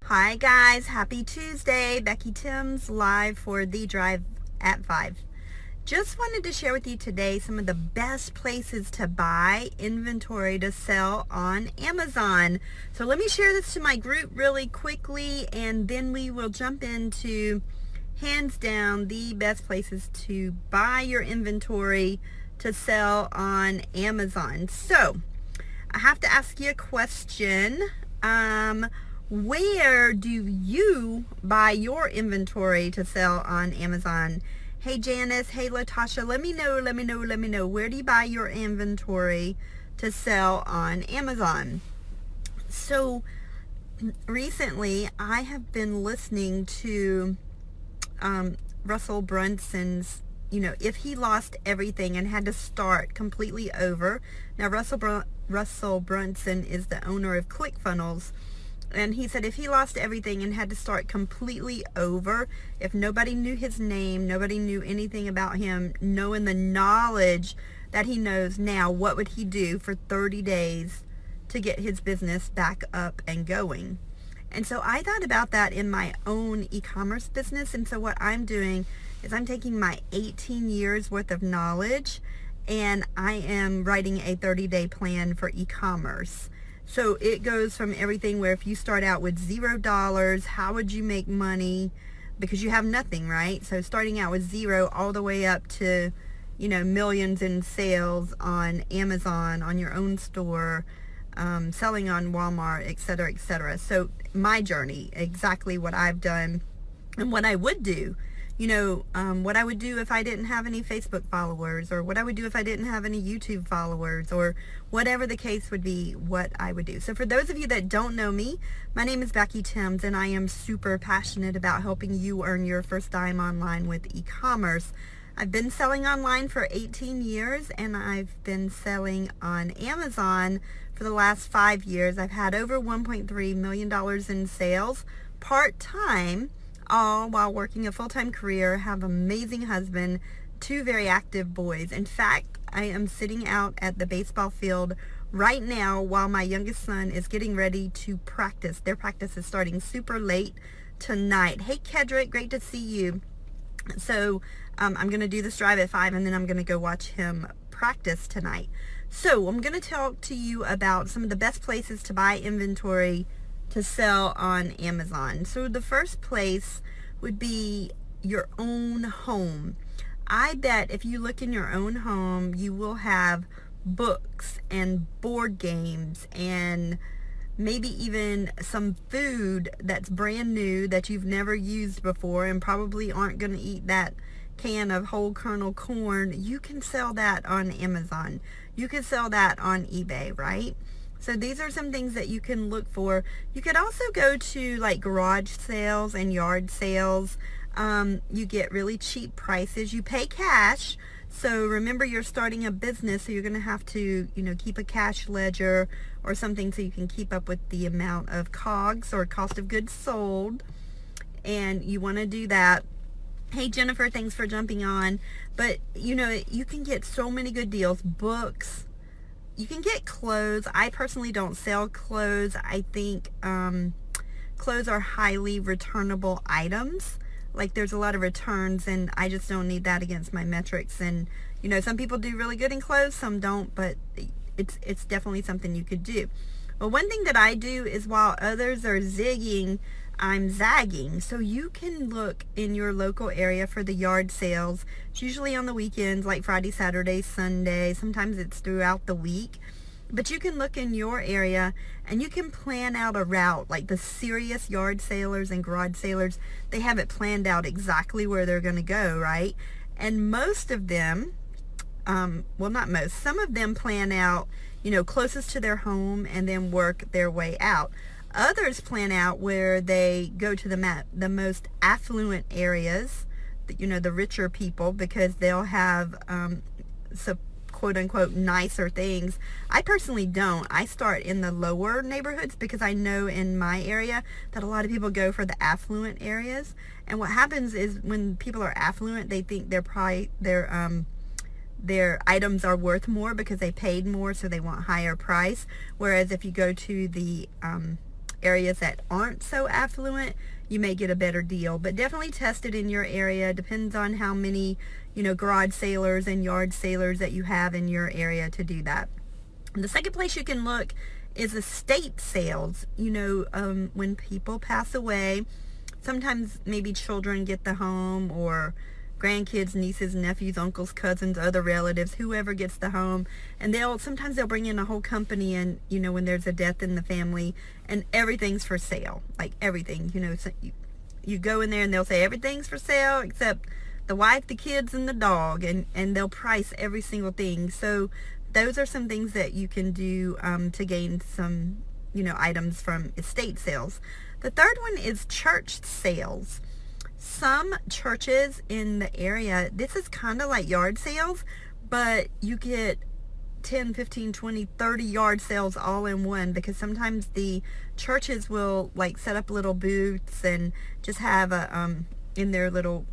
Hi guys, happy Tuesday. Becky Timms live for The Drive at 5. Just wanted to share with you today some of the best places to buy inventory to sell on Amazon. So let me share this to my group really quickly, and then we will jump into hands down the best places to buy your inventory to sell on Amazon. So I have to ask you a question. Where do you buy your inventory to sell on Amazon? Hey Janice, hey Latasha, let me know. Where do you buy your inventory to sell on Amazon? So recently I have been listening to Russell Brunson's, if he lost everything and had to start completely over. Now Russell Brunson is the owner of ClickFunnels. And he said if he lost everything and had to start completely over, if nobody knew his name, nobody knew anything about him, knowing the knowledge that he knows now, what would he do for 30 days to get his business back up and going? And so I thought about that in my own e-commerce business. And so what I'm doing is I'm taking my 18 years worth of knowledge and I am writing a 30-day plan for e-commerce. So it goes from everything where if you start out with $0, how would you make money? Because you have nothing, right? So starting out with zero all the way up to, millions in sales on Amazon, on your own store, selling on Walmart, etc., etc. So my journey, exactly what I've done and what I would do. What I would do if I didn't have any Facebook followers, or what I would do if I didn't have any YouTube followers, or whatever the case would be, what I would do. So for those of you that don't know me, my name is Becky Timms, and I am super passionate about helping you earn your first dime online with e-commerce. I've been selling online for 18 years, and I've been selling on Amazon for the last 5 years. I've had over $1.3 million in sales part-time, all while working a full-time career, have an amazing husband, 2 very active boys. In fact, I am sitting out at the baseball field right now while my youngest son is getting ready to practice. Their practice is starting super late tonight. Hey Kedrick, great to see you. So I'm going to do this drive at 5, and then I'm going to go watch him practice tonight. So I'm going to talk to you about some of the best places to buy inventory to sell on Amazon. So the first place would be your own home. I bet if you look in your own home, you will have books and board games and maybe even some food that's brand new that you've never used before and probably aren't going to eat that can of whole kernel corn. You can sell that on Amazon. You can sell that on eBay, right? So these are some things that you can look for. You could also go to like garage sales and yard sales. You get really cheap prices. You pay cash. So remember, you're starting a business, so you're going to have to, keep a cash ledger or something so you can keep up with the amount of COGS, or cost of goods sold. And you want to do that. Hey Jennifer, thanks for jumping on. But you can get so many good deals. Books. You can get clothes. I personally don't sell clothes. I think clothes are highly returnable items. Like there's a lot of returns, and I just don't need that against my metrics. And some people do really good in clothes, some don't, but it's definitely something you could do. Well, one thing that I do is while others are zigging, I'm zagging. So you can look in your local area for the yard sales. It's usually on the weekends, like Friday, Saturday, Sunday. Sometimes it's throughout the week. But you can look in your area and you can plan out a route. Like the serious yard salers and garage salers, they have it planned out exactly where they're going to go, right? And most of them, well, not most, some of them plan out, closest to their home and then work their way out. Others plan out where they go to the most affluent areas, the richer people, because they'll have some quote-unquote nicer things. I personally don't. I start in the lower neighborhoods because I know in my area that a lot of people go for the affluent areas. And what happens is when people are affluent, they think their items are worth more because they paid more, so they want higher price. Whereas if you go to the areas that aren't so affluent, you may get a better deal. But definitely test it in your area. Depends on how many, garage sailors and yard sailors that you have in your area to do that. And the second place you can look is estate sales. When people pass away, sometimes maybe children get the home, or grandkids, nieces, nephews, uncles, cousins, other relatives, whoever gets the home, and sometimes they'll bring in a whole company, and when there's a death in the family, and everything's for sale, like everything, so you go in there and they'll say everything's for sale except the wife, the kids, and the dog, and they'll price every single thing. So those are some things that you can do to gain some items from estate sales. The third one is church sales. Some churches in the area, this is kind of like yard sales, but you get 10, 15, 20, 30 yard sales all in one, because sometimes the churches will like set up little booths and just have a in their little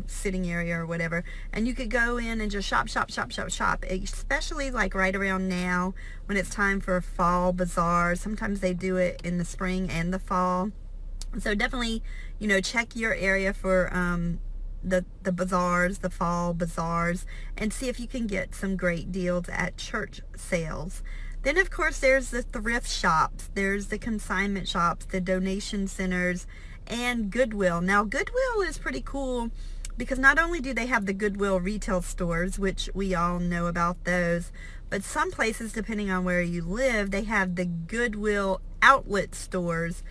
sitting area or whatever, and you could go in and just shop, especially like right around now when it's time for fall bazaars. Sometimes they do it in the spring and the fall. So definitely, check your area for the bazaars, the fall bazaars, and see if you can get some great deals at church sales. Then, of course, there's the thrift shops, there's the consignment shops, the donation centers, and Goodwill. Now, Goodwill is pretty cool because not only do they have the Goodwill retail stores, which we all know about those, but some places, depending on where you live, they have the Goodwill Outlet Stores.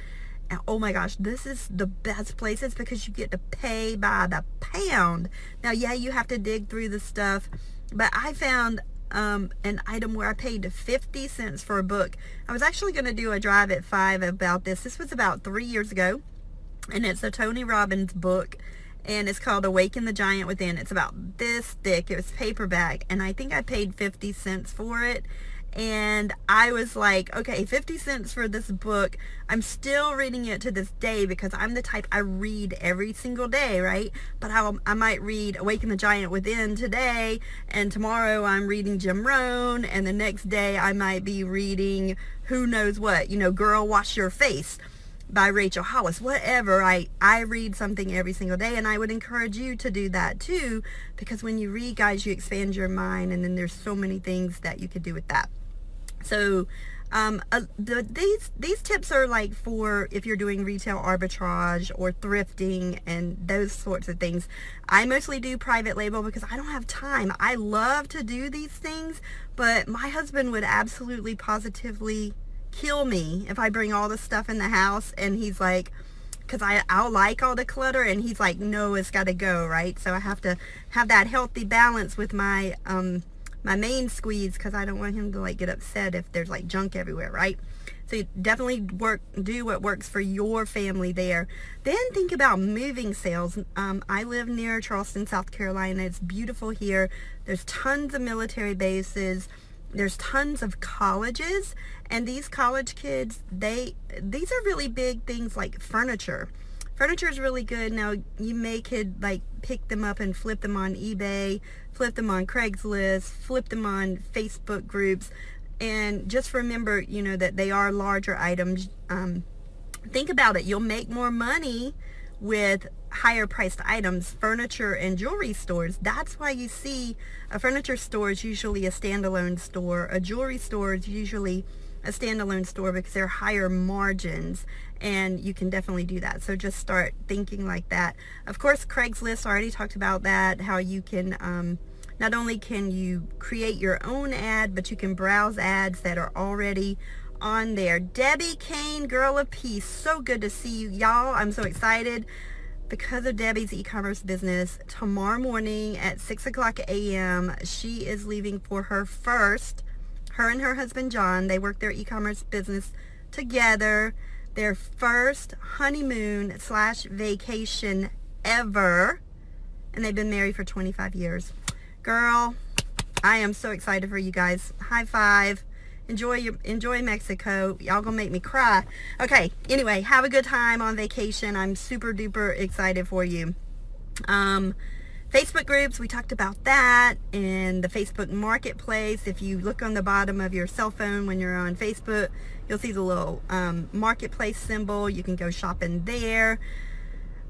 And oh my gosh, this is the best places because you get to pay by the pound. Now, yeah, you have to dig through the stuff, but I found an item where I paid 50 cents for a book. I was actually going to do a drive at 5 about this. This was about 3 years ago, and it's a Tony Robbins book, and it's called Awaken the Giant Within. It's about this thick. It was paperback, and I think I paid 50 cents for it. And I was like, okay, 50 cents for this book. I'm still reading it to this day because I'm the type, I read every single day, right? But I might read Awaken the Giant Within today, and tomorrow I'm reading Jim Rohn, and the next day I might be reading who knows what, Girl Wash Your Face by Rachel Hollis. Whatever, I read something every single day, and I would encourage you to do that too, because when you read, guys, you expand your mind, and then there's so many things that you could do with that. So these tips are like for if you're doing retail arbitrage or thrifting and those sorts of things. I mostly do private label because I don't have time. I love to do these things, but my husband would absolutely positively kill me if I bring all this stuff in the house, and he's like, because I'll like all the clutter, and he's like, no, it's got to go, right? So I have to have that healthy balance with my my main squeeze, because I don't want him to like get upset if there's like junk everywhere, right? So you definitely do what works for your family there. Then think about moving sales. I live near Charleston, South Carolina. It's beautiful here. There's tons of military bases. There's tons of colleges, and these college kids, these are really big things like furniture. Furniture is really good. Now, you could like pick them up and flip them on eBay, flip them on CraigsList, flip them on Facebook groups, and just remember, that they are larger items. Think about it. You'll make more money with higher priced items. Furniture and jewelry stores, that's why you see a furniture store is usually a standalone store. A jewelry store is usually a standalone store because they're higher margins, and you can definitely do that. So just start thinking like that. Of course, CraigsList, I already talked about that, how you can not only can you create your own ad, but you can browse ads that are already on there. Debbie Kane, Girl of Peace, so good to see you, y'all. I'm so excited because of Debbie's e-commerce business. Tomorrow morning at 6 o'clock a.m. she is leaving for her and her husband John, they work their e-commerce business together, their first honeymoon/vacation ever, and they've been married for 25 years. Girl, I am so excited for you guys. High five. Enjoy Mexico. Y'all gonna make me cry. Okay, anyway, have a good time on vacation. I'm super duper excited for you. Facebook groups, we talked about that, and the Facebook marketplace. If you look on the bottom of your cell phone when you're on Facebook, you'll see the little marketplace symbol. You can go shopping there.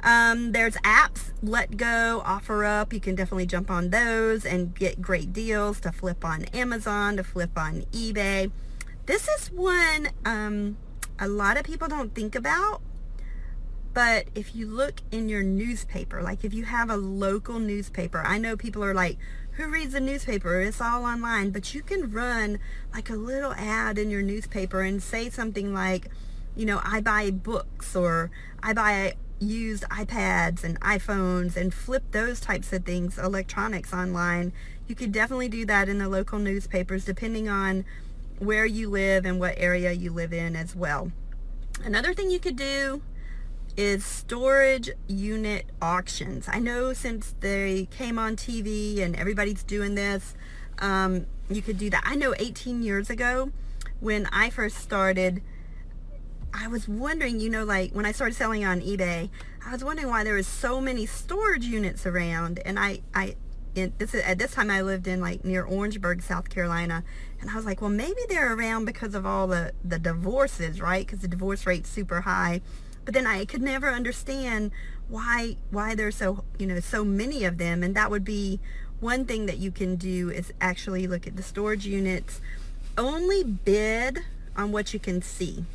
There's apps, Let Go, OfferUp. You can definitely jump on those and get great deals to flip on Amazon, to flip on eBay. This is one a lot of people don't think about. But if you look in your newspaper, like if you have a local newspaper, I know people are like, who reads the newspaper? It's all online. But you can run like a little ad in your newspaper and say something like, you know, I buy books, or I buy used iPads and iPhones, and flip those types of things, electronics, online. You could definitely do that in the local newspapers, depending on where you live and what area you live in as well. Another thing you could do is storage unit auctions. I know since they came on TV and everybody's doing this, you could do that. I know 18 years ago when I first started, I was wondering, you know, like when I started selling on eBay, I was wondering why there was so many storage units around. And at this time I lived in like near Orangeburg, South Carolina, and I was like, well, maybe they're around because of all the divorces, right? Because the divorce rate's super high. But then I could never understand why there's so many of them. And that would be one thing that you can do, is actually look at the storage units. Only bid on what you can see.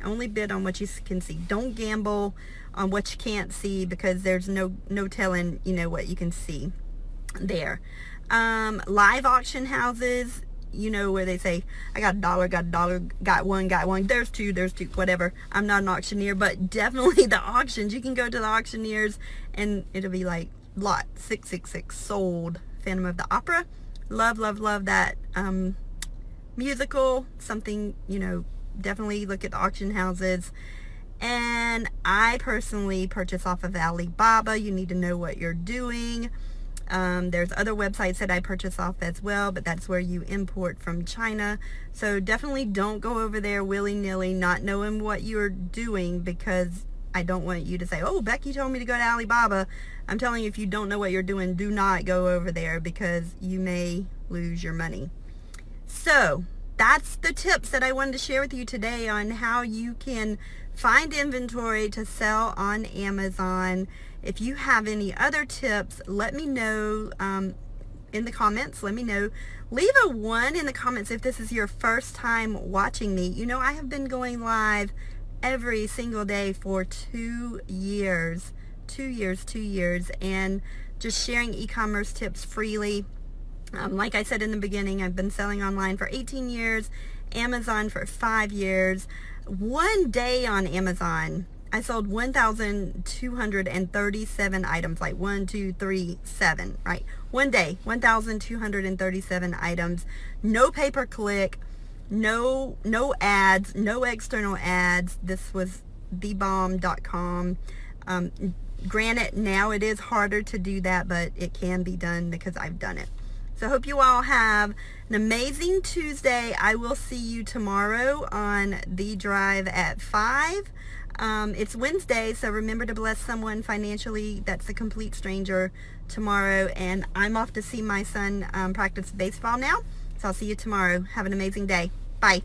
Only bid on what you can see. Don't gamble on what you can't see, because there's no telling, you know, what you can see there. Live auction houses, you know, where they say, I got $1, got one, there's two, whatever. I'm not an auctioneer, but definitely the auctions. You can go to the auctioneers and it'll be like lot 666 sold. Phantom of the Opera. Love that musical. Something, you know, definitely look at the auction houses. And I personally purchase off of Alibaba. You need to know what you're doing. There's other websites that I purchase off as well, but that's where you import from China. So definitely don't go over there willy-nilly, not knowing what you're doing, because I don't want you to say, oh, Becky told me to go to Alibaba. I'm telling you, if you don't know what you're doing, do not go over there, because you may lose your money. So that's the tips that I wanted to share with you today on how you can find inventory to sell on Amazon. If you have any other tips, let me know in the comments. Let me know. Leave a 1 in the comments if this is your first time watching me. You know, I have been going live every single day for 2 years. 2 years, and just sharing e-commerce tips freely. Like I said in the beginning, I've been selling online for 18 years, Amazon for 5 years. One day on Amazon, I sold 1,237 items, like 1, 2, 3, 7, right? One day, 1,237 items. No pay-per-click, no ads, no external ads. This was thebomb.com. Granted, now it is harder to do that, but it can be done because I've done it. So I hope you all have an amazing Tuesday. I will see you tomorrow on The Drive at 5. It's Wednesday, so remember to bless someone financially that's a complete stranger tomorrow. And I'm off to see my son practice baseball now. So I'll see you tomorrow. Have an amazing day. Bye.